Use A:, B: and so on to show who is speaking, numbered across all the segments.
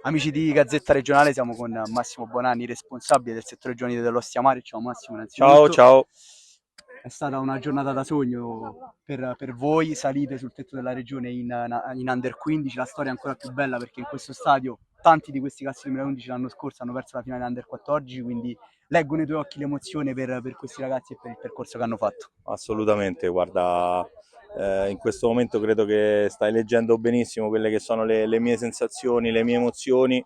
A: Amici di Gazzetta Regionale, siamo con Massimo Bonanni, responsabile del settore giovanile dell'Ostia Mare. Ciao Massimo,
B: Ciao,
A: innanzitutto.
B: ciao.
A: È stata una giornata da sogno per voi, salite sul tetto della regione in Under 15, la storia è ancora più bella perché in questo stadio tanti di questi classi 2011 l'anno scorso hanno perso la finale Under 14, quindi leggo nei tuoi occhi l'emozione per questi ragazzi e per il percorso che hanno fatto.
B: Assolutamente, guarda, in questo momento credo che stai leggendo benissimo quelle che sono le mie sensazioni, le mie emozioni.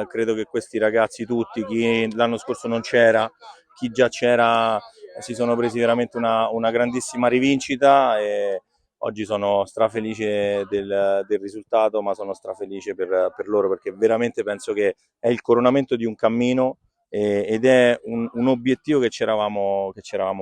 B: Credo che questi ragazzi tutti, chi l'anno scorso non c'era, chi già c'era, si sono presi veramente una grandissima rivincita e oggi sono strafelice del risultato, ma sono strafelice per loro perché veramente penso che è il coronamento di un cammino ed è un obiettivo che ci eravamo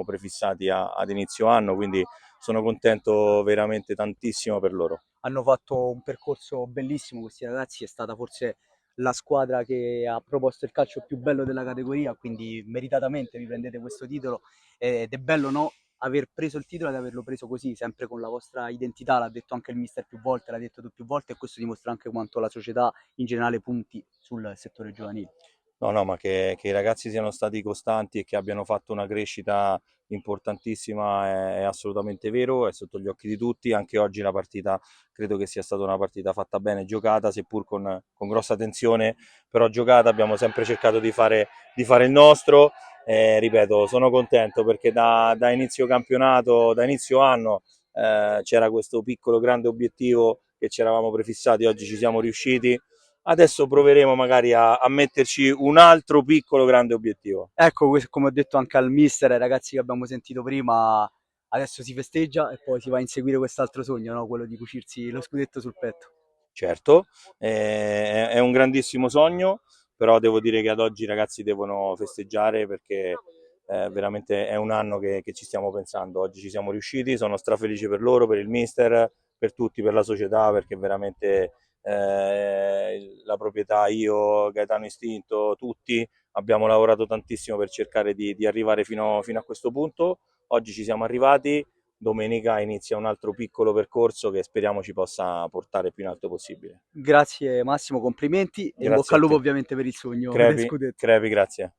B: prefissati ad inizio anno, quindi sono contento veramente tantissimo per loro.
A: Hanno fatto un percorso bellissimo questi ragazzi, è stata forse la squadra che ha proposto il calcio più bello della categoria, quindi meritatamente vi prendete questo titolo ed è bello, no, aver preso il titolo ed averlo preso così, sempre con la vostra identità, l'ha detto anche il mister più volte, l'ha detto tu più volte e questo dimostra anche quanto la società in generale punti sul settore giovanile.
B: No, no, ma che i ragazzi siano stati costanti e che abbiano fatto una crescita importantissima è assolutamente vero, è sotto gli occhi di tutti. Anche oggi la partita credo che sia stata una partita fatta bene, giocata, seppur con grossa tensione, però giocata. Abbiamo sempre cercato di fare il nostro. Ripeto, sono contento perché da inizio campionato, da inizio anno, c'era questo piccolo grande obiettivo che ci eravamo prefissati, oggi ci siamo riusciti. Adesso proveremo magari a metterci un altro piccolo grande obiettivo.
A: Ecco, come ho detto anche al mister, ai ragazzi che abbiamo sentito prima, adesso si festeggia e poi si va a inseguire quest'altro sogno, no? Quello di cucirsi lo scudetto sul petto.
B: Certo, è un grandissimo sogno, però devo dire che ad oggi i ragazzi devono festeggiare perché veramente è un anno che ci stiamo pensando. Oggi ci siamo riusciti, sono strafelice per loro, per il mister, per tutti, per la società, perché veramente la proprietà, io, Gaetano Istinto, tutti abbiamo lavorato tantissimo per cercare di arrivare fino a questo punto. Oggi ci siamo arrivati. Domenica inizia un altro piccolo percorso che speriamo ci possa portare più in alto possibile.
A: Grazie Massimo, complimenti e in bocca
B: Grazie
A: al
B: a
A: lupo
B: te.
A: ovviamente per il sogno del
B: Crepi,
A: scudetto.
B: crepi, grazie.